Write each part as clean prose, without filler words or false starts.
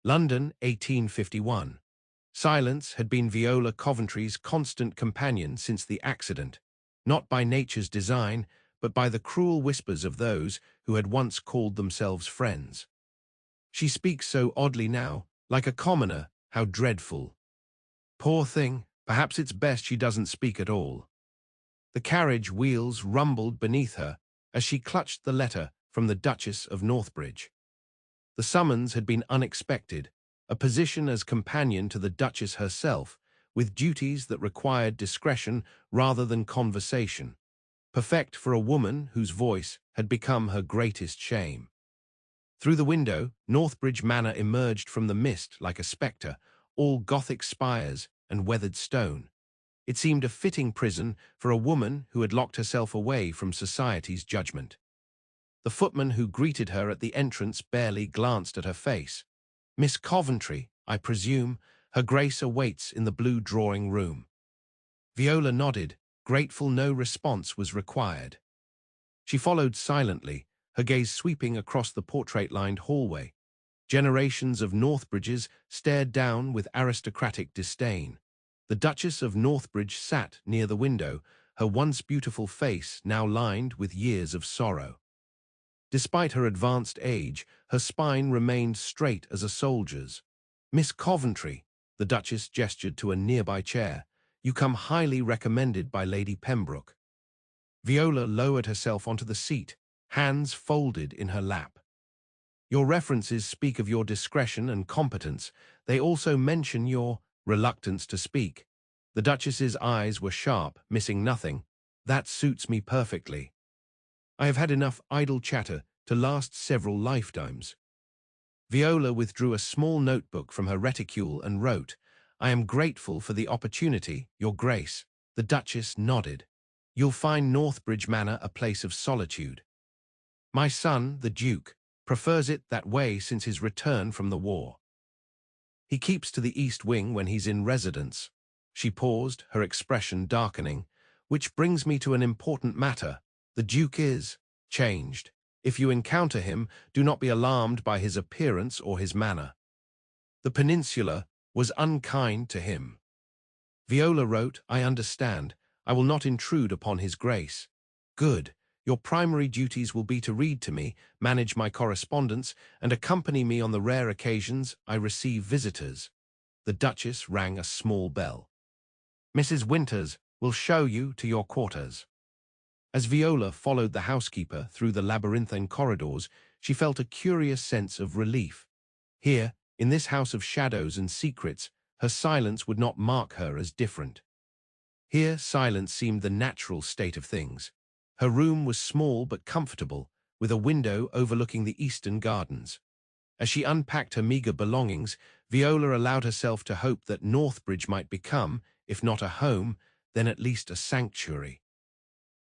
London, 1851. Silence had been Viola Coventry's constant companion since the accident, not by nature's design, but by the cruel whispers of those who had once called themselves friends. She speaks so oddly now, like a commoner, how dreadful. Poor thing, perhaps it's best she doesn't speak at all. The carriage wheels rumbled beneath her as she clutched the letter from the Duchess of Northbridge. The summons had been unexpected, a position as companion to the Duchess herself, with duties that required discretion rather than conversation, perfect for a woman whose voice had become her greatest shame. Through the window, Northbridge Manor emerged from the mist like a spectre, all Gothic spires and weathered stone. It seemed a fitting prison for a woman who had locked herself away from society's judgment. The footman who greeted her at the entrance barely glanced at her face. "Miss Coventry, I presume, Her Grace awaits in the blue drawing-room." Viola nodded, grateful no response was required. She followed silently, her gaze sweeping across the portrait-lined hallway. Generations of Northbridges stared down with aristocratic disdain. The Duchess of Northbridge sat near the window, her once beautiful face now lined with years of sorrow. Despite her advanced age, her spine remained straight as a soldier's. "Miss Coventry," the Duchess gestured to a nearby chair, "you come highly recommended by Lady Pembroke." Viola lowered herself onto the seat, hands folded in her lap. "Your references speak of your discretion and competence. They also mention your reluctance to speak." The Duchess's eyes were sharp, missing nothing. "That suits me perfectly. I have had enough idle chatter to last several lifetimes." Viola withdrew a small notebook from her reticule and wrote, "I am grateful for the opportunity, Your Grace." The Duchess nodded. "You'll find Northbridge Manor a place of solitude. My son, the Duke, prefers it that way since his return from the war. He keeps to the East Wing when he's in residence." She paused, her expression darkening. "Which brings me to an important matter. The Duke is changed. If you encounter him, do not be alarmed by his appearance or his manner. The peninsula was unkind to him." Viola wrote, "I understand. I will not intrude upon his grace." "Good. Your primary duties will be to read to me, manage my correspondence, and accompany me on the rare occasions I receive visitors." The Duchess rang a small bell. "Mrs. Winters will show you to your quarters." As Viola followed the housekeeper through the labyrinthine corridors, she felt a curious sense of relief. Here, in this house of shadows and secrets, her silence would not mark her as different. Here, silence seemed the natural state of things. Her room was small but comfortable, with a window overlooking the eastern gardens. As she unpacked her meager belongings, Viola allowed herself to hope that Northbridge might become, if not a home, then at least a sanctuary.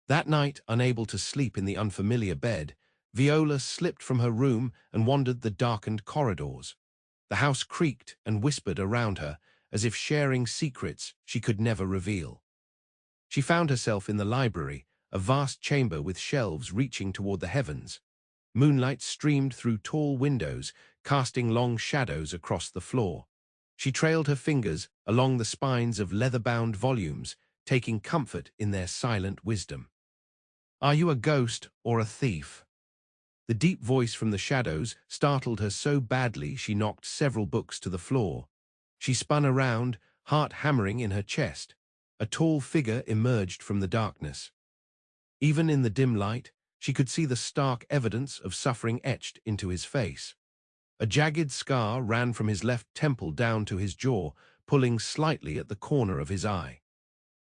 That night, unable to sleep in the unfamiliar bed, Viola slipped from her room and wandered the darkened corridors. The house creaked and whispered around her, as if sharing secrets she could never reveal. She found herself in the library, a vast chamber with shelves reaching toward the heavens. Moonlight streamed through tall windows, casting long shadows across the floor. She trailed her fingers along the spines of leather-bound volumes, taking comfort in their silent wisdom. "Are you a ghost or a thief?" The deep voice from the shadows startled her so badly she knocked several books to the floor. She spun around, heart hammering in her chest. A tall figure emerged from the darkness. Even in the dim light, she could see the stark evidence of suffering etched into his face. A jagged scar ran from his left temple down to his jaw, pulling slightly at the corner of his eye.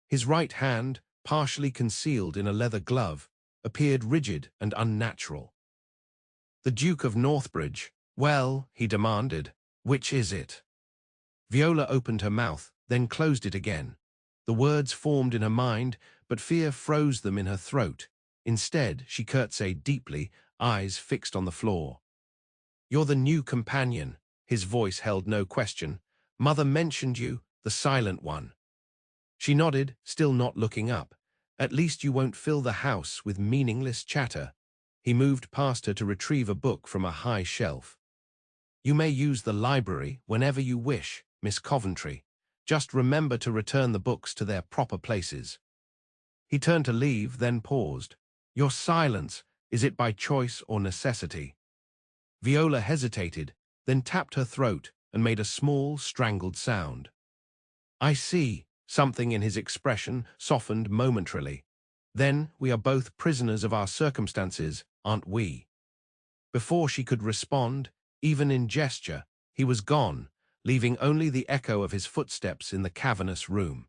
His right hand, partially concealed in a leather glove, appeared rigid and unnatural. "The Duke of Northbridge. Well," he demanded, "which is it?" Viola opened her mouth, then closed it again. The words formed in her mind, but fear froze them in her throat. Instead, she curtsied deeply, eyes fixed on the floor. "You're the new companion." His voice held no question. "Mother mentioned you, the silent one." She nodded, still not looking up. "At least you won't fill the house with meaningless chatter." He moved past her to retrieve a book from a high shelf. You may use the library whenever you wish, Miss Coventry. Just remember to return the books to their proper places. He turned to leave, then paused. Your silence, is it by choice or necessity? Viola hesitated, then tapped her throat and made a small, strangled sound. I see. Something in his expression softened momentarily. Then we are both prisoners of our circumstances, aren't we? Before she could respond, even in gesture, he was gone, leaving only the echo of his footsteps in the cavernous room.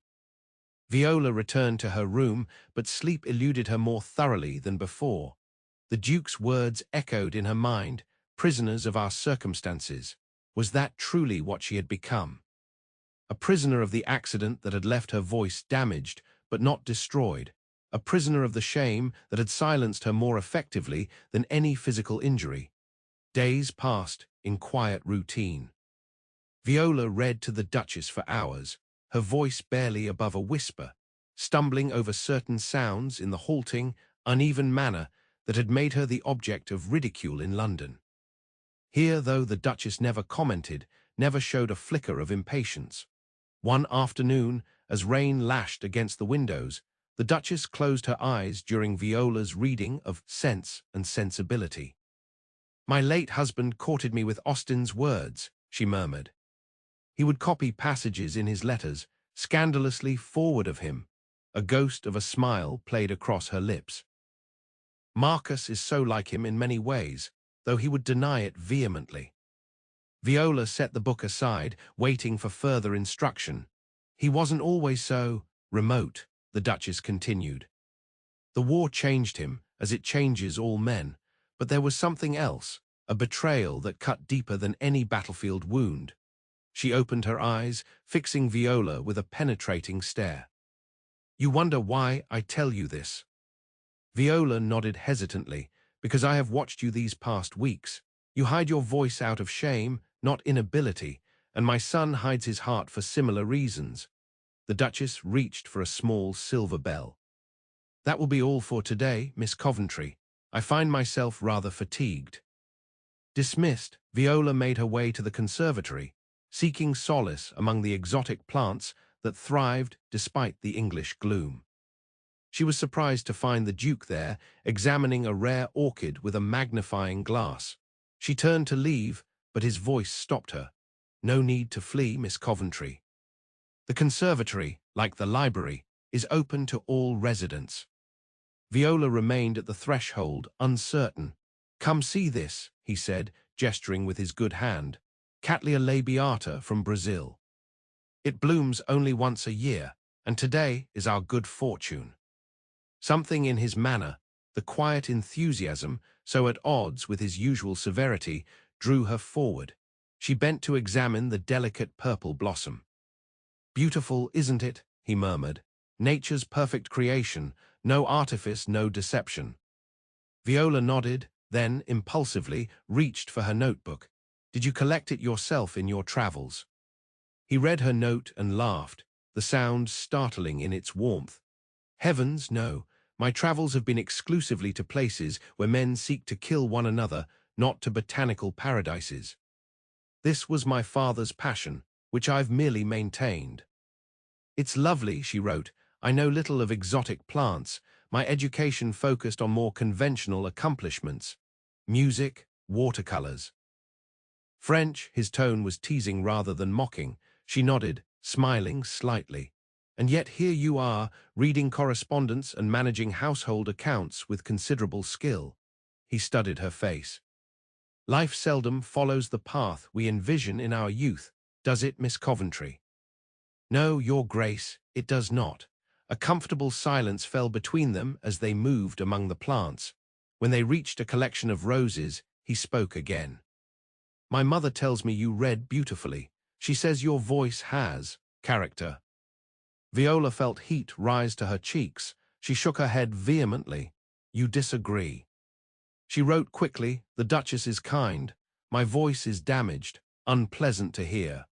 Viola returned to her room, but sleep eluded her more thoroughly than before. The Duke's words echoed in her mind, prisoners of our circumstances. Was that truly what she had become? A prisoner of the accident that had left her voice damaged, but not destroyed. A prisoner of the shame that had silenced her more effectively than any physical injury. Days passed in quiet routine. Viola read to the Duchess for hours, her voice barely above a whisper, stumbling over certain sounds in the halting, uneven manner that had made her the object of ridicule in London. Here, though, the Duchess never commented, never showed a flicker of impatience. One afternoon, as rain lashed against the windows, the Duchess closed her eyes during Viola's reading of Sense and Sensibility. My late husband courted me with Austen's words, she murmured. He would copy passages in his letters, scandalously forward of him. A ghost of a smile played across her lips. Marcus is so like him in many ways, though he would deny it vehemently. Viola set the book aside, waiting for further instruction. He wasn't always so remote, the Duchess continued. The war changed him, as it changes all men, but there was something else, a betrayal that cut deeper than any battlefield wound. She opened her eyes, fixing Viola with a penetrating stare. You wonder why I tell you this? Viola nodded hesitantly. Because I have watched you these past weeks. You hide your voice out of shame, not inability, and my son hides his heart for similar reasons. The Duchess reached for a small silver bell. That will be all for today, Miss Coventry. I find myself rather fatigued. Dismissed, Viola made her way to the conservatory, seeking solace among the exotic plants that thrived despite the English gloom. She was surprised to find the Duke there, examining a rare orchid with a magnifying glass. She turned to leave, but his voice stopped her. No need to flee, Miss Coventry. The conservatory, like the library, is open to all residents. Viola remained at the threshold, uncertain. Come see this, he said, gesturing with his good hand. Cattleya labiata from Brazil. It blooms only once a year, and today is our good fortune. Something in his manner, the quiet enthusiasm, so at odds with his usual severity, drew her forward. She bent to examine the delicate purple blossom. Beautiful, isn't it? He murmured. Nature's perfect creation, no artifice, no deception. Viola nodded, then, impulsively, reached for her notebook. Did you collect it yourself in your travels? He read her note and laughed, the sound startling in its warmth. Heavens, no. My travels have been exclusively to places where men seek to kill one another, not to botanical paradises. This was my father's passion, which I've merely maintained. It's lovely, she wrote. I know little of exotic plants. My education focused on more conventional accomplishments. Music, watercolors. French, his tone was teasing rather than mocking. She nodded, smiling slightly. And yet here you are, reading correspondence and managing household accounts with considerable skill. He studied her face. Life seldom follows the path we envision in our youth, does it, Miss Coventry? No, Your Grace, it does not. A comfortable silence fell between them as they moved among the plants. When they reached a collection of roses, he spoke again. My mother tells me you read beautifully. She says your voice has character. Viola felt heat rise to her cheeks. She shook her head vehemently. You disagree. She wrote quickly, the Duchess is kind. My voice is damaged, unpleasant to hear.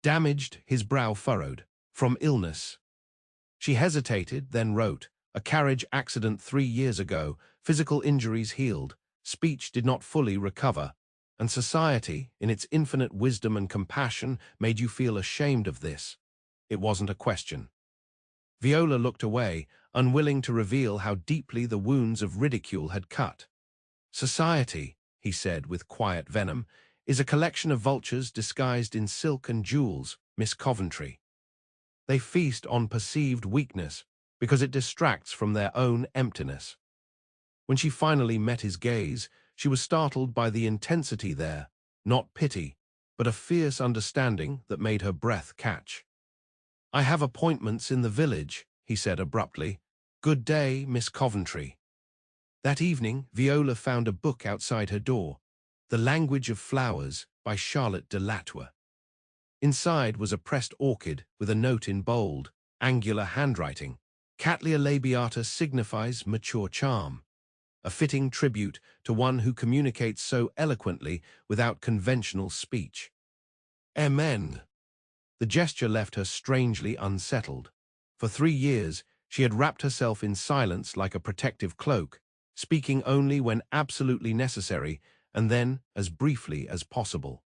Damaged, his brow furrowed. From illness. She hesitated, then wrote, a carriage accident 3 years ago, physical injuries healed, speech did not fully recover. And society, in its infinite wisdom and compassion, made you feel ashamed of this. It wasn't a question. Viola looked away, unwilling to reveal how deeply the wounds of ridicule had cut. Society, he said with quiet venom, is a collection of vultures disguised in silk and jewels, Miss Coventry. They feast on perceived weakness because it distracts from their own emptiness. When she finally met his gaze, she was startled by the intensity there, not pity, but a fierce understanding that made her breath catch. "I have appointments in the village," he said abruptly. "Good day, Miss Coventry." That evening, Viola found a book outside her door, The Language of Flowers by Charlotte de Latour. Inside was a pressed orchid with a note in bold, angular handwriting. Cattleya labiata signifies mature charm, a fitting tribute to one who communicates so eloquently without conventional speech. Amen. The gesture left her strangely unsettled. For 3 years, she had wrapped herself in silence like a protective cloak, speaking only when absolutely necessary and then as briefly as possible.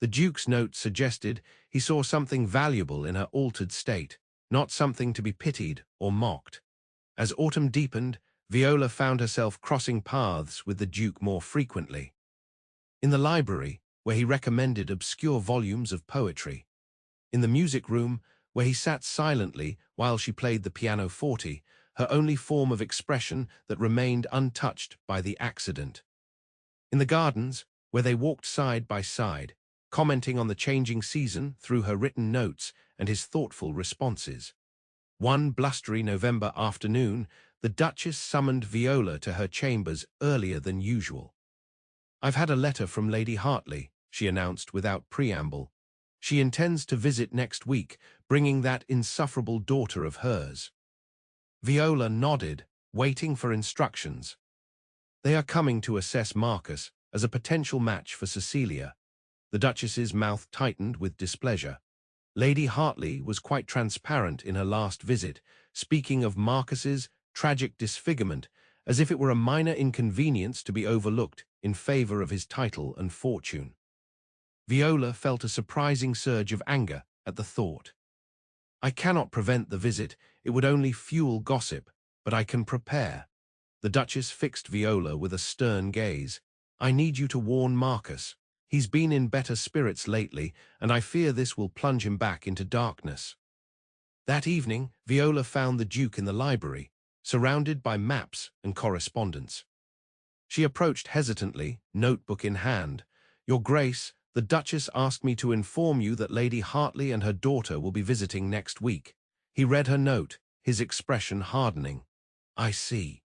The Duke's note suggested he saw something valuable in her altered state, not something to be pitied or mocked. As autumn deepened, Viola found herself crossing paths with the Duke more frequently. In the library, where he recommended obscure volumes of poetry. In the music room, where he sat silently while she played the pianoforte, her only form of expression that remained untouched by the accident. In the gardens, where they walked side by side, commenting on the changing season through her written notes and his thoughtful responses. One blustery November afternoon, the Duchess summoned Viola to her chambers earlier than usual. "I've had a letter from Lady Hartley," she announced without preamble. "She intends to visit next week, bringing that insufferable daughter of hers." Viola nodded, waiting for instructions. "They are coming to assess Marcus as a potential match for Cecilia." The Duchess's mouth tightened with displeasure. Lady Hartley was quite transparent in her last visit, speaking of Marcus's tragic disfigurement as if it were a minor inconvenience to be overlooked in favor of his title and fortune. Viola felt a surprising surge of anger at the thought. "I cannot prevent the visit, it would only fuel gossip, but I can prepare." The Duchess fixed Viola with a stern gaze. "I need you to warn Marcus. He's been in better spirits lately, and I fear this will plunge him back into darkness." That evening, Viola found the Duke in the library, surrounded by maps and correspondence. She approached hesitantly, notebook in hand. "Your Grace, the Duchess asked me to inform you that Lady Hartley and her daughter will be visiting next week." He read her note, his expression hardening. "I see.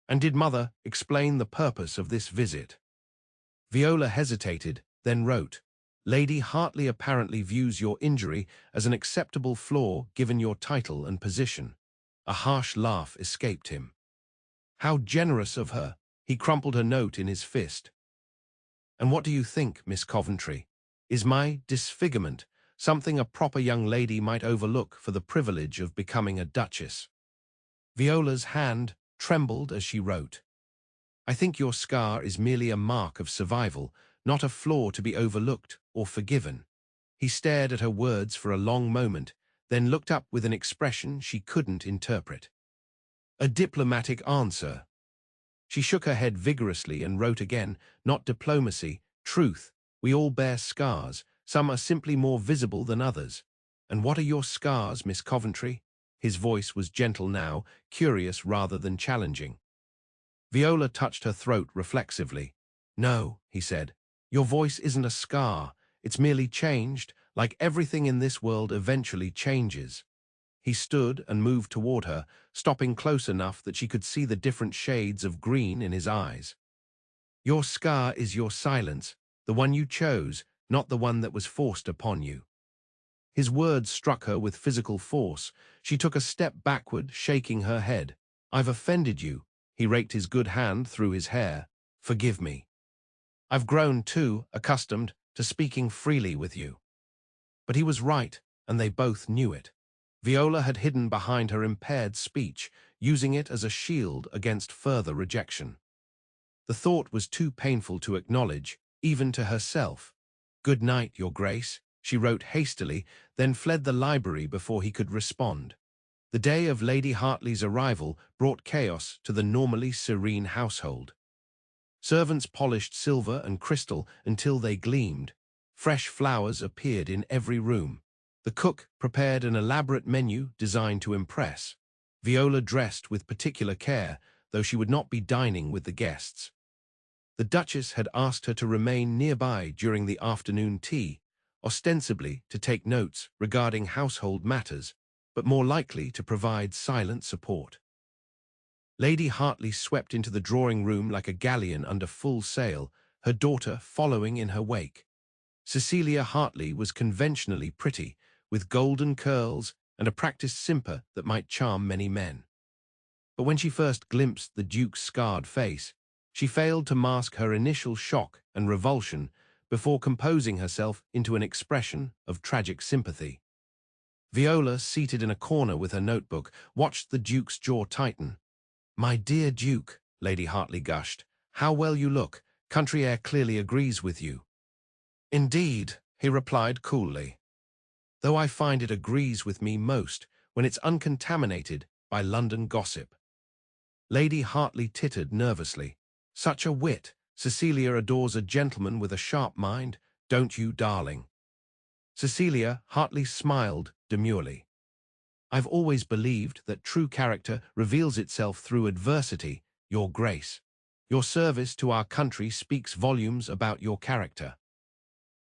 And did Mother explain the purpose of this visit?" Viola hesitated, then wrote, "Lady Hartley apparently views your injury as an acceptable flaw given your title and position." A harsh laugh escaped him. How generous of her! He crumpled her note in his fist. "And what do you think, Miss Coventry? Is my disfigurement something a proper young lady might overlook for the privilege of becoming a duchess?" Viola's hand trembled as she wrote, "I think your scar is merely a mark of survival, not a flaw to be overlooked or forgiven." He stared at her words for a long moment, then looked up with an expression she couldn't interpret. "A diplomatic answer." She shook her head vigorously and wrote again, "Not diplomacy, truth. We all bear scars. Some are simply more visible than others." "And what are your scars, Miss Coventry?" His voice was gentle now, curious rather than challenging. Viola touched her throat reflexively. "No," he said, "your voice isn't a scar. It's merely changed, like everything in this world eventually changes." He stood and moved toward her, stopping close enough that she could see the different shades of green in his eyes. "Your scar is your silence, the one you chose, not the one that was forced upon you." His words struck her with physical force. She took a step backward, shaking her head. "I've offended you." He raked his good hand through his hair. "Forgive me. I've grown, too, accustomed to speaking freely with you." But he was right, and they both knew it. Viola had hidden behind her impaired speech, using it as a shield against further rejection. The thought was too painful to acknowledge, even to herself. "Good night, Your Grace," she wrote hastily, then fled the library before he could respond. The day of Lady Hartley's arrival brought chaos to the normally serene household. Servants polished silver and crystal until they gleamed. Fresh flowers appeared in every room. The cook prepared an elaborate menu designed to impress. Viola dressed with particular care, though she would not be dining with the guests. The Duchess had asked her to remain nearby during the afternoon tea, ostensibly to take notes regarding household matters, but more likely to provide silent support. Lady Hartley swept into the drawing-room like a galleon under full sail, her daughter following in her wake. Cecilia Hartley was conventionally pretty, with golden curls and a practiced simper that might charm many men. But when she first glimpsed the Duke's scarred face, she failed to mask her initial shock and revulsion before composing herself into an expression of tragic sympathy. Viola, seated in a corner with her notebook, watched the Duke's jaw tighten. "My dear Duke," Lady Hartley gushed, "how well you look. Country air clearly agrees with you." "Indeed," he replied coolly, "though I find it agrees with me most when it's uncontaminated by London gossip." Lady Hartley tittered nervously. "Such a wit. Cecilia adores a gentleman with a sharp mind, don't you, darling?" Cecilia Hartley smiled demurely. "I've always believed that true character reveals itself through adversity, Your Grace. Your service to our country speaks volumes about your character."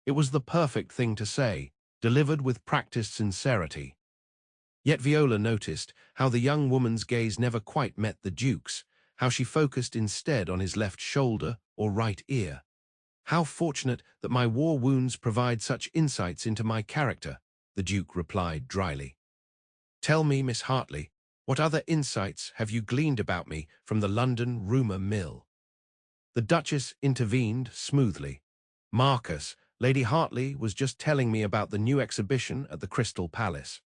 It was the perfect thing to say, delivered with practiced sincerity. Yet Viola noticed how the young woman's gaze never quite met the Duke's, how she focused instead on his left shoulder or right ear. "How fortunate that my war wounds provide such insights into my character," the Duke replied dryly. "Tell me, Miss Hartley, what other insights have you gleaned about me from the London rumour mill?" The Duchess intervened smoothly. "Marcus, Lady Hartley was just telling me about the new exhibition at the Crystal Palace.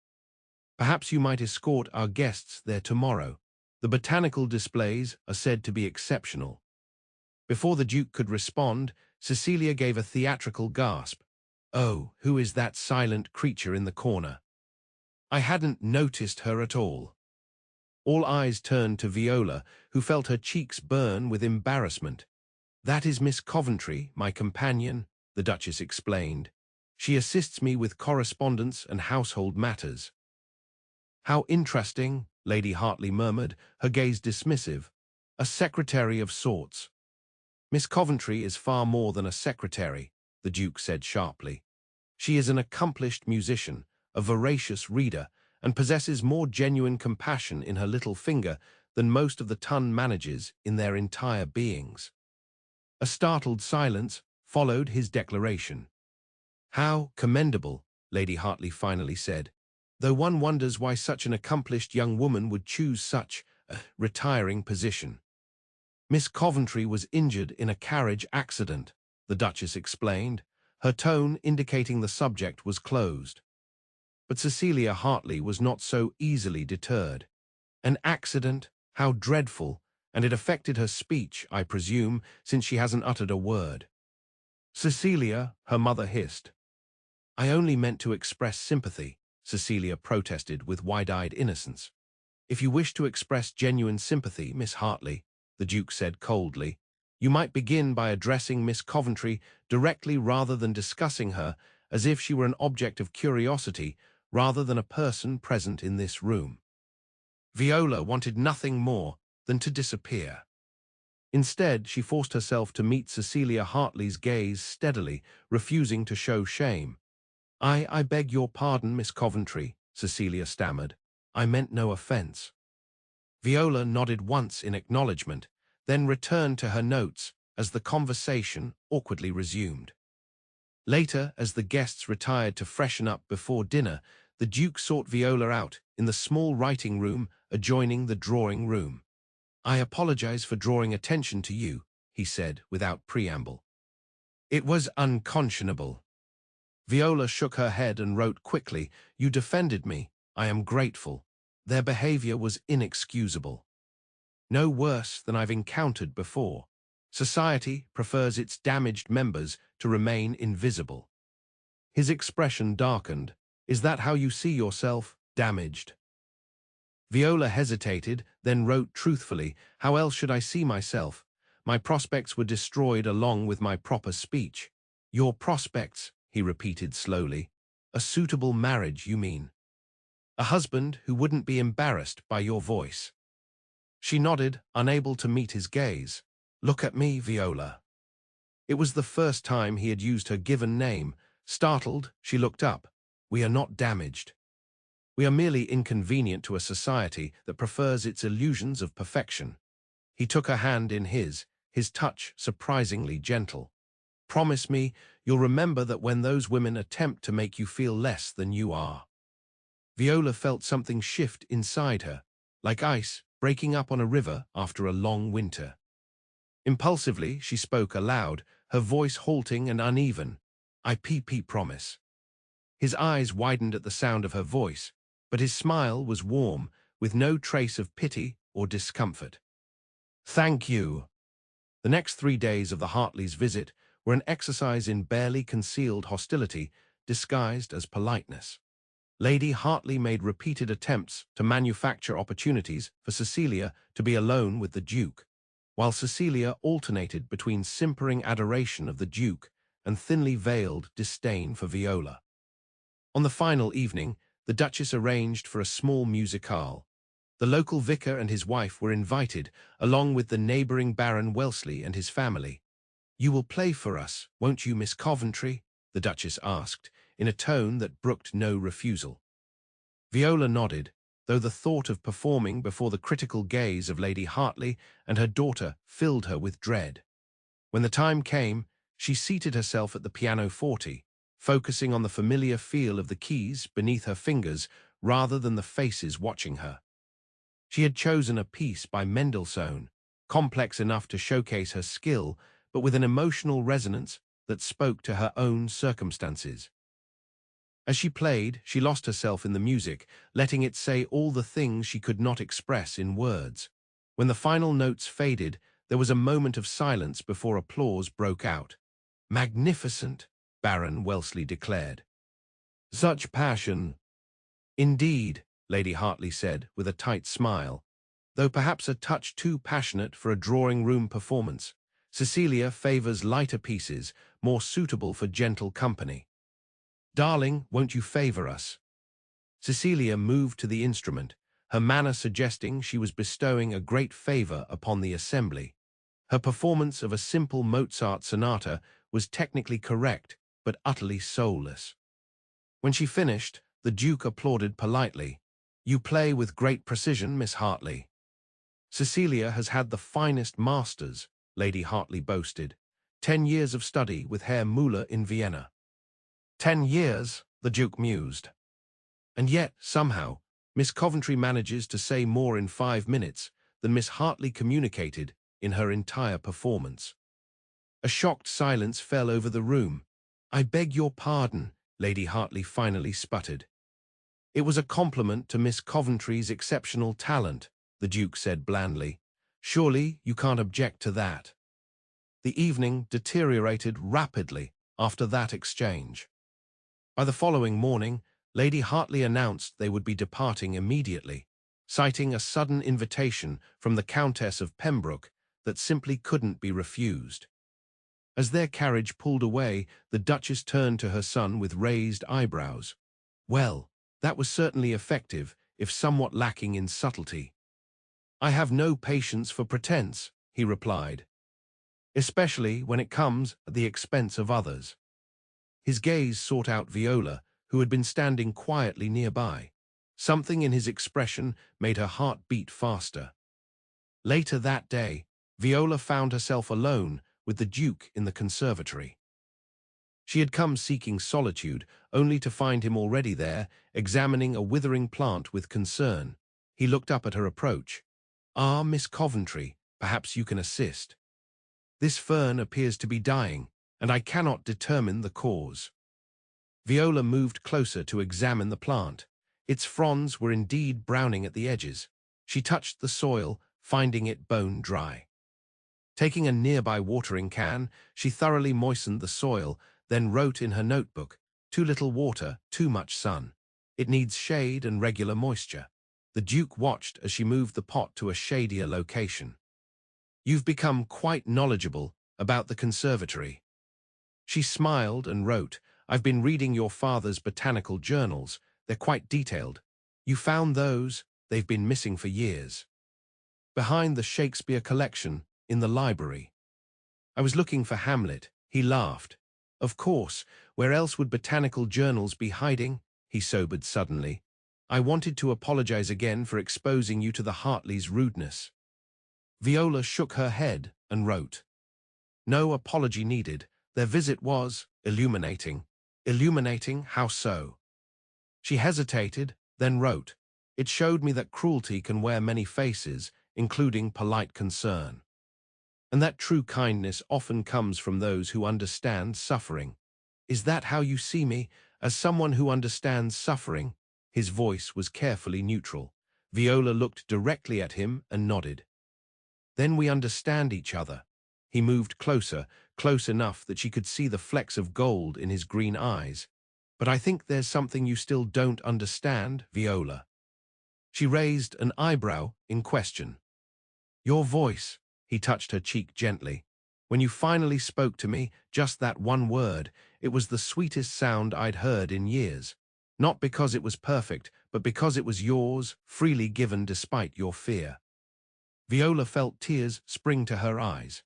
Perhaps you might escort our guests there tomorrow. The botanical displays are said to be exceptional." Before the Duke could respond, Cecilia gave a theatrical gasp. "Oh, who is that silent creature in the corner? I hadn't noticed her at all." All eyes turned to Viola, who felt her cheeks burn with embarrassment. "That is Miss Coventry, my companion," the Duchess explained. "She assists me with correspondence and household matters." "How interesting," Lady Hartley murmured, her gaze dismissive. "A secretary of sorts." "Miss Coventry is far more than a secretary," the Duke said sharply. "She is an accomplished musician, a voracious reader, and possesses more genuine compassion in her little finger than most of the ton manages in their entire beings." A startled silence followed his declaration. "How commendable," Lady Hartley finally said, "though one wonders why such an accomplished young woman would choose such a retiring position." "Miss Coventry was injured in a carriage accident," the Duchess explained, her tone indicating the subject was closed. But Cecilia Hartley was not so easily deterred. "An accident? How dreadful! And it affected her speech, I presume, since she hasn't uttered a word." "Cecilia," her mother hissed. "I only meant to express sympathy," Cecilia protested with wide-eyed innocence. "If you wish to express genuine sympathy, Miss Hartley," the Duke said coldly, "you might begin by addressing Miss Coventry directly rather than discussing her as if she were an object of curiosity rather than a person present in this room." Viola wanted nothing more than to disappear. Instead, she forced herself to meet Cecilia Hartley's gaze steadily, refusing to show shame. I beg your pardon, Miss Coventry," Cecilia stammered. "I meant no offence." Viola nodded once in acknowledgement, then returned to her notes as the conversation awkwardly resumed. Later, as the guests retired to freshen up before dinner, the Duke sought Viola out in the small writing room adjoining the drawing room. "I apologize for drawing attention to you," he said without preamble. "It was unconscionable." Viola shook her head and wrote quickly, "You defended me. I am grateful. Their behavior was inexcusable. No worse than I've encountered before." Society prefers its damaged members to remain invisible. His expression darkened. Is that how you see yourself, damaged? Viola hesitated, then wrote truthfully, how else should I see myself? My prospects were destroyed along with my proper speech. Your prospects, he repeated slowly. A suitable marriage, you mean? A husband who wouldn't be embarrassed by your voice. She nodded, unable to meet his gaze. Look at me, Viola. It was the first time he had used her given name. Startled, she looked up. We are not damaged. We are merely inconvenient to a society that prefers its illusions of perfection. He took her hand in his touch surprisingly gentle. Promise me you'll remember that when those women attempt to make you feel less than you are. Viola felt something shift inside her, like ice breaking up on a river after a long winter. Impulsively, she spoke aloud, her voice halting and uneven. I promise. His eyes widened at the sound of her voice, but his smile was warm, with no trace of pity or discomfort. Thank you. The next 3 days of the Hartleys' visit were an exercise in barely concealed hostility disguised as politeness. Lady Hartley made repeated attempts to manufacture opportunities for Cecilia to be alone with the Duke, while Cecilia alternated between simpering adoration of the Duke and thinly veiled disdain for Viola. On the final evening, the Duchess arranged for a small musicale. The local vicar and his wife were invited, along with the neighbouring Baron Wellesley and his family. You will play for us, won't you, Miss Coventry? The Duchess asked, in a tone that brooked no refusal. Viola nodded, though the thought of performing before the critical gaze of Lady Hartley and her daughter filled her with dread. When the time came, she seated herself at the pianoforte, focusing on the familiar feel of the keys beneath her fingers rather than the faces watching her. She had chosen a piece by Mendelssohn, complex enough to showcase her skill, but with an emotional resonance that spoke to her own circumstances. As she played, she lost herself in the music, letting it say all the things she could not express in words. When the final notes faded, there was a moment of silence before applause broke out. Magnificent, Baron Wellesley declared. Such passion. Indeed, Lady Hartley said, with a tight smile. Though perhaps a touch too passionate for a drawing-room performance, Cecilia favours lighter pieces, more suitable for gentle company. Darling, won't you favour us? Cecilia moved to the instrument, her manner suggesting she was bestowing a great favour upon the assembly. Her performance of a simple Mozart sonata was technically correct, but utterly soulless. When she finished, the Duke applauded politely. You play with great precision, Miss Hartley. Cecilia has had the finest masters, Lady Hartley boasted. 10 years of study with Herr Müller in Vienna. 10 years, the Duke mused. And yet, somehow, Miss Coventry manages to say more in 5 minutes than Miss Hartley communicated in her entire performance. A shocked silence fell over the room. I beg your pardon, Lady Hartley finally sputtered. It was a compliment to Miss Coventry's exceptional talent, the Duke said blandly. Surely you can't object to that. The evening deteriorated rapidly after that exchange. By the following morning, Lady Hartley announced they would be departing immediately, citing a sudden invitation from the Countess of Pembroke that simply couldn't be refused. As their carriage pulled away, the Duchess turned to her son with raised eyebrows. Well, that was certainly effective, if somewhat lacking in subtlety. I have no patience for pretense, he replied, especially when it comes at the expense of others. His gaze sought out Viola, who had been standing quietly nearby. Something in his expression made her heart beat faster. Later that day, Viola found herself alone with the Duke in the conservatory. She had come seeking solitude, only to find him already there, examining a withering plant with concern. He looked up at her approach. Ah, Miss Coventry, perhaps you can assist. This fern appears to be dying, and I cannot determine the cause. Viola moved closer to examine the plant. Its fronds were indeed browning at the edges. She touched the soil, finding it bone dry. Taking a nearby watering can, she thoroughly moistened the soil, then wrote in her notebook, "Too little water, too much sun. It needs shade and regular moisture." The Duke watched as she moved the pot to a shadier location. "You've become quite knowledgeable about the conservatory." She smiled and wrote, "I've been reading your father's botanical journals. They're quite detailed. You found those? They've been missing for years. Behind the Shakespeare collection, in the library." "I was looking for Hamlet." He laughed. "Of course, where else would botanical journals be hiding?" He sobered suddenly. "I wanted to apologize again for exposing you to the Hartleys' rudeness." Viola shook her head and wrote, "No apology needed. Their visit was illuminating." "Illuminating? How so?" She hesitated, then wrote, "It showed me that cruelty can wear many faces, including polite concern. And that true kindness often comes from those who understand suffering." "Is that how you see me? As someone who understands suffering?" His voice was carefully neutral. Viola looked directly at him and nodded. "Then we understand each other." He moved closer, close enough that she could see the flecks of gold in his green eyes. "But I think there's something you still don't understand, Viola." She raised an eyebrow in question. "Your voice." He touched her cheek gently. "When you finally spoke to me, just that one word, it was the sweetest sound I'd heard in years. Not because it was perfect, but because it was yours, freely given despite your fear." Viola felt tears spring to her eyes.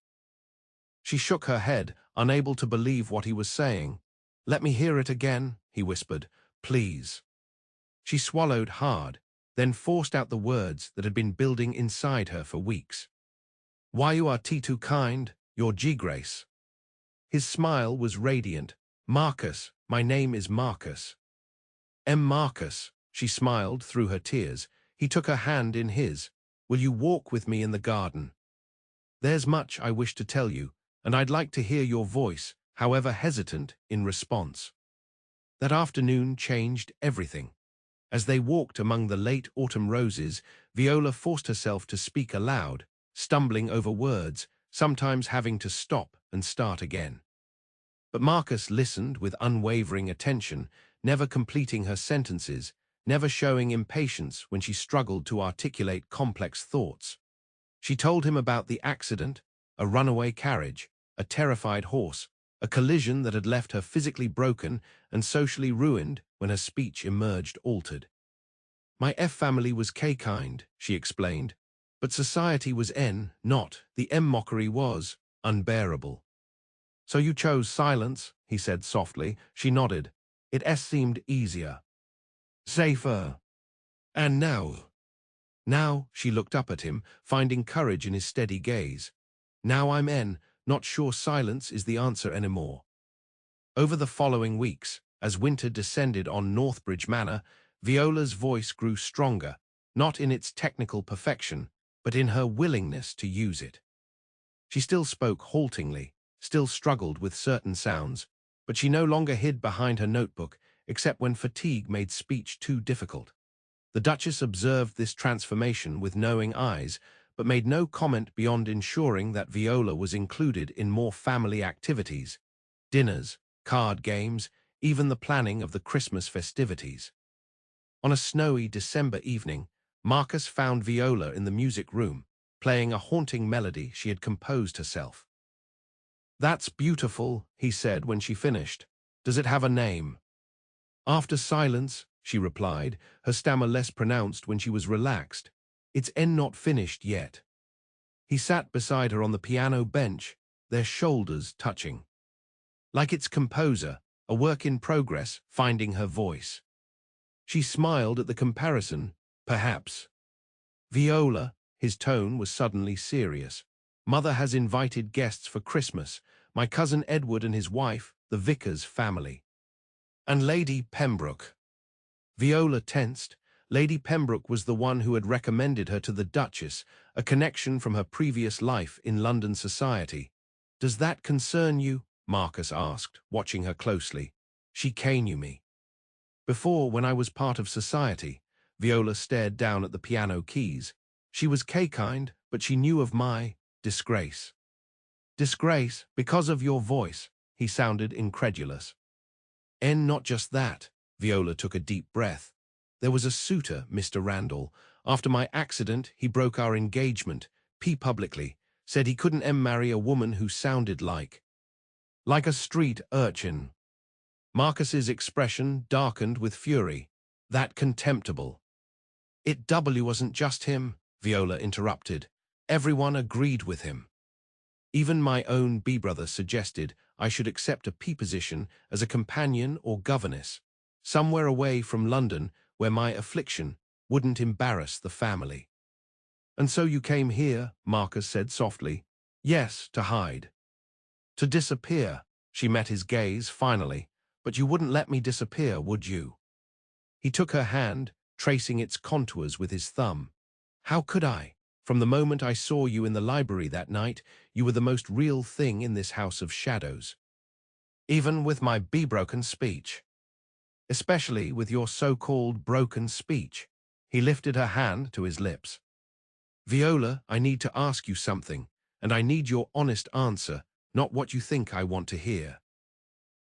She shook her head, unable to believe what he was saying. "Let me hear it again," he whispered. "Please." She swallowed hard, then forced out the words that had been building inside her for weeks. "Why you are too kind, your G-Grace." His smile was radiant. "Marcus, my name is Marcus." "M. Marcus." She smiled through her tears. He took her hand in his. "Will you walk with me in the garden? There's much I wish to tell you, and I'd like to hear your voice, however hesitant, in response." That afternoon changed everything. As they walked among the late autumn roses, Viola forced herself to speak aloud, stumbling over words, sometimes having to stop and start again. But Marcus listened with unwavering attention, never completing her sentences, never showing impatience when she struggled to articulate complex thoughts. She told him about the accident, a runaway carriage, a terrified horse, a collision that had left her physically broken and socially ruined when her speech emerged altered. "My F family was K-kind," she explained, "but society was N, not. The M mockery was unbearable." "So you chose silence," he said softly. She nodded. "It S seemed easier. Safer. And now?" Now she looked up at him, finding courage in his steady gaze. "Now I'm N, not sure silence is the answer anymore." Over the following weeks, as winter descended on Northbridge Manor, Viola's voice grew stronger, not in its technical perfection, but in her willingness to use it. She still spoke haltingly, still struggled with certain sounds, but she no longer hid behind her notebook, except when fatigue made speech too difficult. The Duchess observed this transformation with knowing eyes, but made no comment beyond ensuring that Viola was included in more family activities, dinners, card games, even the planning of the Christmas festivities. On a snowy December evening, Marcus found Viola in the music room, playing a haunting melody she had composed herself. "That's beautiful," he said when she finished. "Does it have a name?" After silence, she replied, her stammer less pronounced when she was relaxed. "It's not finished yet." He sat beside her on the piano bench, their shoulders touching. Like its composer, a work in progress, finding her voice. She smiled at the comparison, perhaps. "Viola," his tone was suddenly serious. "Mother has invited guests for Christmas, my cousin Edward and his wife, the vicar's family. And Lady Pembroke." Viola tensed. Lady Pembroke was the one who had recommended her to the Duchess, a connection from her previous life in London society. "Does that concern you?" Marcus asked, watching her closely. "She knew me before, when I was part of society." Viola stared down at the piano keys. "She was K-kind, but she knew of my disgrace." Disgrace, because of your voice, he sounded incredulous. Not just that. Viola took a deep breath. There was a suitor, Mr. Randall. After my accident, he broke our engagement, publicly, said he couldn't marry a woman who sounded like a street urchin. Marcus's expression darkened with fury. That contemptible. It wasn't just him, Viola interrupted. Everyone agreed with him. Even my own brother suggested I should accept a position as a companion or governess, somewhere away from London where my affliction wouldn't embarrass the family. And so you came here, Marcus said softly. Yes, to hide. To disappear. She met his gaze finally. But you wouldn't let me disappear, would you? He took her hand, tracing its contours with his thumb. How could I? From the moment I saw you in the library that night, you were the most real thing in this house of shadows. Even with my broken speech. Especially with your so-called broken speech. He lifted her hand to his lips. Viola, I need to ask you something, and I need your honest answer, not what you think I want to hear.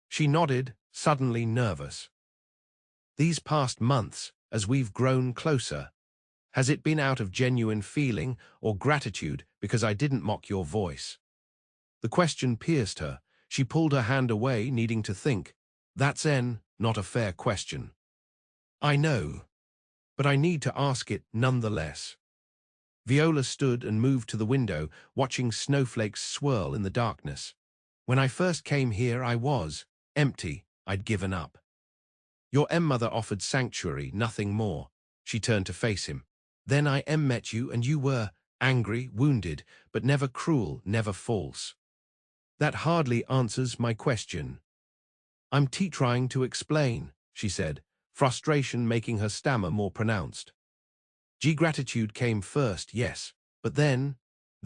She nodded, suddenly nervous. These past months, as we've grown closer, has it been out of genuine feeling or gratitude because I didn't mock your voice? The question pierced her. She pulled her hand away, needing to think. That's not a fair question. I know, but I need to ask it nonetheless. Viola stood and moved to the window, watching snowflakes swirl in the darkness. When I first came here, I was empty. I'd given up. Your mother offered sanctuary, nothing more. She turned to face him. Then I met you, and you were angry, wounded, but never cruel, never false. That hardly answers my question. I'm trying to explain, she said, frustration making her stammer more pronounced. Gratitude came first, yes, but then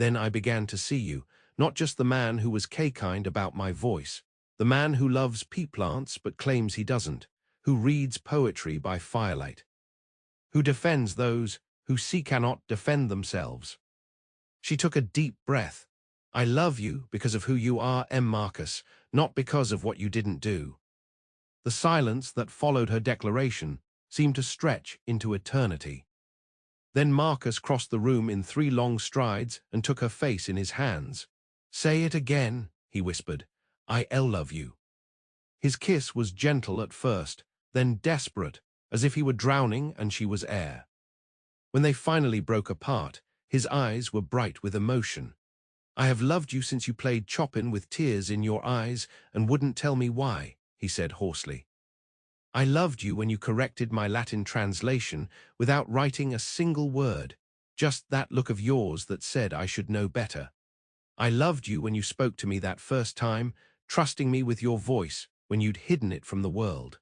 I began to see you, not just the man who was kind about my voice, the man who loves plants but claims he doesn't, who reads poetry by firelight, who defends those who cannot defend themselves. She took a deep breath. I love you because of who you are, Marcus, not because of what you didn't do. The silence that followed her declaration seemed to stretch into eternity. Then Marcus crossed the room in 3 long strides and took her face in his hands. Say it again, he whispered. I love you. His kiss was gentle at first, then desperate, as if he were drowning and she was air. When they finally broke apart, his eyes were bright with emotion. I have loved you since you played Chopin with tears in your eyes and wouldn't tell me why, he said hoarsely. I loved you when you corrected my Latin translation without writing a single word, just that look of yours that said I should know better. I loved you when you spoke to me that first time, trusting me with your voice when you'd hidden it from the world.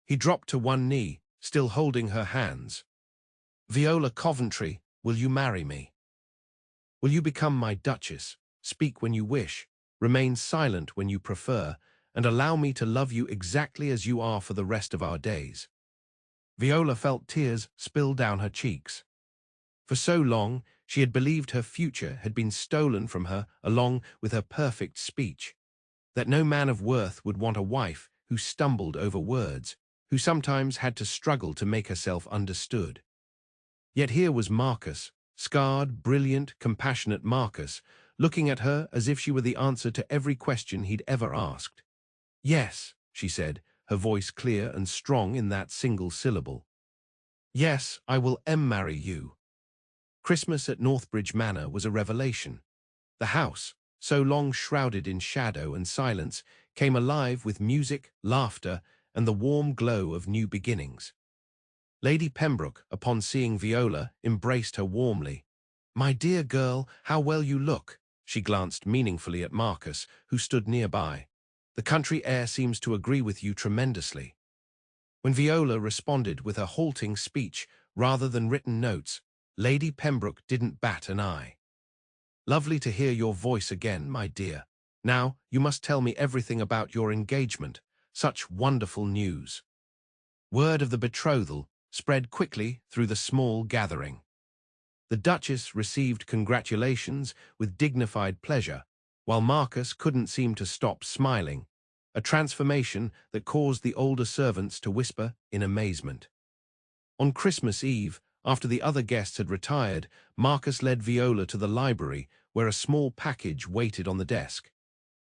He dropped to one knee, still holding her hands. Viola Coventry, will you marry me? Will you become my Duchess, speak when you wish, remain silent when you prefer, and allow me to love you exactly as you are for the rest of our days? Viola felt tears spill down her cheeks. For so long, she had believed her future had been stolen from her along with her perfect speech, that no man of worth would want a wife who stumbled over words, who sometimes had to struggle to make herself understood. Yet here was Marcus, scarred, brilliant, compassionate Marcus, looking at her as if she were the answer to every question he'd ever asked. Yes, she said, her voice clear and strong in that single syllable. Yes, I will marry you. Christmas at Northbridge Manor was a revelation. The house, so long shrouded in shadow and silence, came alive with music, laughter, and the warm glow of new beginnings. Lady Pembroke, upon seeing Viola, embraced her warmly. My dear girl, how well you look. She glanced meaningfully at Marcus, who stood nearby. The country air seems to agree with you tremendously. When Viola responded with a halting speech rather than written notes, Lady Pembroke didn't bat an eye. Lovely to hear your voice again, my dear. Now, you must tell me everything about your engagement. Such wonderful news. Word of the betrothal spread quickly through the small gathering. The Duchess received congratulations with dignified pleasure, while Marcus couldn't seem to stop smiling, a transformation that caused the older servants to whisper in amazement. On Christmas Eve, after the other guests had retired, Marcus led Viola to the library where a small package waited on the desk.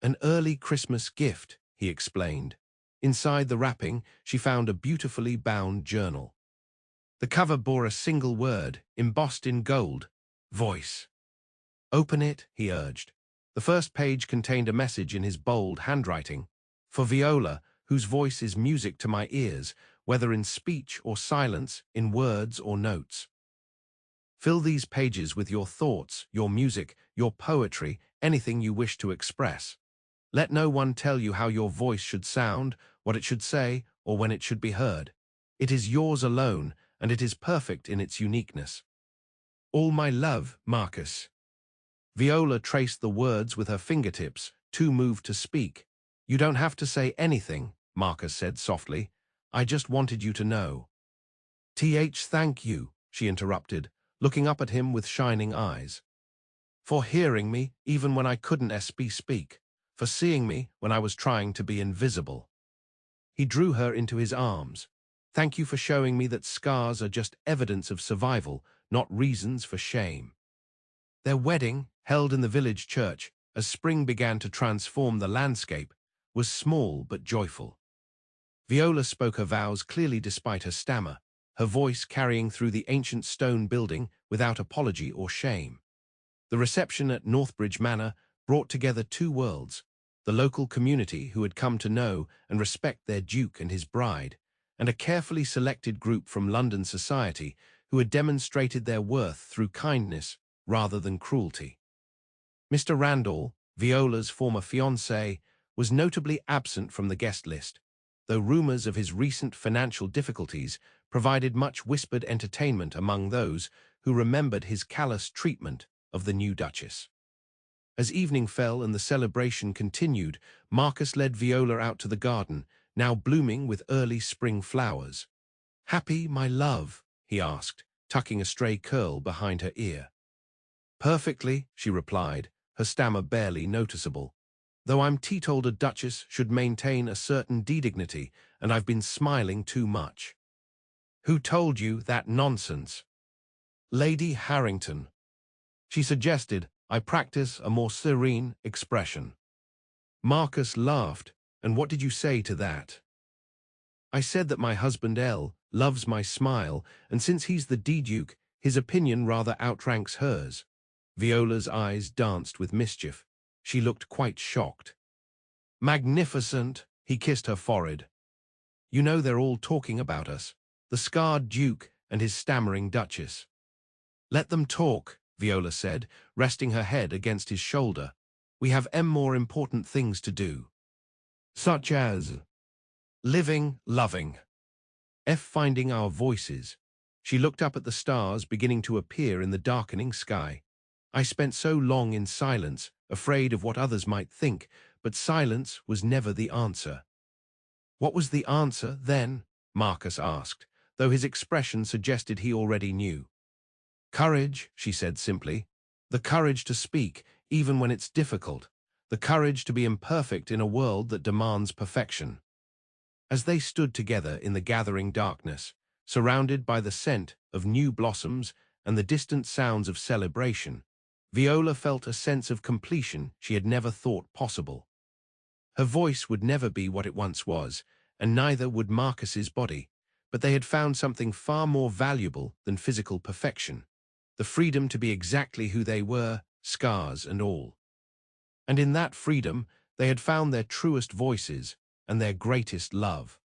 An early Christmas gift, he explained. Inside the wrapping, she found a beautifully bound journal. The cover bore a single word, embossed in gold: voice. Open it, he urged. The first page contained a message in his bold handwriting. For Viola, whose voice is music to my ears, whether in speech or silence, in words or notes. Fill these pages with your thoughts, your music, your poetry, anything you wish to express. Let no one tell you how your voice should sound, what it should say, or when it should be heard. It is yours alone, and it is perfect in its uniqueness. All my love, Marcus. Viola traced the words with her fingertips, too moved to speak. You don't have to say anything, Marcus said softly. I just wanted you to know. Thank you, she interrupted, looking up at him with shining eyes. For hearing me, even when I couldn't speak. For seeing me when I was trying to be invisible. He drew her into his arms. Thank you for showing me that scars are just evidence of survival, not reasons for shame. Their wedding, held in the village church, as spring began to transform the landscape, was small but joyful. Viola spoke her vows clearly despite her stammer, her voice carrying through the ancient stone building without apology or shame. The reception at Northbridge Manor brought together two worlds, the local community who had come to know and respect their duke and his bride, and a carefully selected group from London society who had demonstrated their worth through kindness rather than cruelty. Mr. Randall, Viola's former fiancé, was notably absent from the guest list, though rumors of his recent financial difficulties provided much whispered entertainment among those who remembered his callous treatment of the new Duchess. As evening fell and the celebration continued, Marcus led Viola out to the garden, now blooming with early spring flowers. Happy, my love? He asked, tucking a stray curl behind her ear. Perfectly, she replied, her stammer barely noticeable. Though I'm teetold a duchess should maintain a certain dignity, and I've been smiling too much. Who told you that nonsense? Lady Harrington. She suggested I practice a more serene expression. Marcus laughed. And what did you say to that? I said that my husband L loves my smile, and since he's the Duke, his opinion rather outranks hers. Viola's eyes danced with mischief. She looked quite shocked. Magnificent, he kissed her forehead. You know they're all talking about us, the scarred Duke and his stammering Duchess. Let them talk, Viola said, resting her head against his shoulder. We have more important things to do. Such as living, loving. Finding our voices. She looked up at the stars beginning to appear in the darkening sky. I spent so long in silence, afraid of what others might think, but silence was never the answer. What was the answer, then? Marcus asked, though his expression suggested he already knew. Courage, she said simply. The courage to speak, even when it's difficult. The courage to be imperfect in a world that demands perfection. As they stood together in the gathering darkness, surrounded by the scent of new blossoms and the distant sounds of celebration, Viola felt a sense of completion she had never thought possible. Her voice would never be what it once was, and neither would Marcus's body, but they had found something far more valuable than physical perfection, the freedom to be exactly who they were, scars and all. And in that freedom, they had found their truest voices and their greatest love.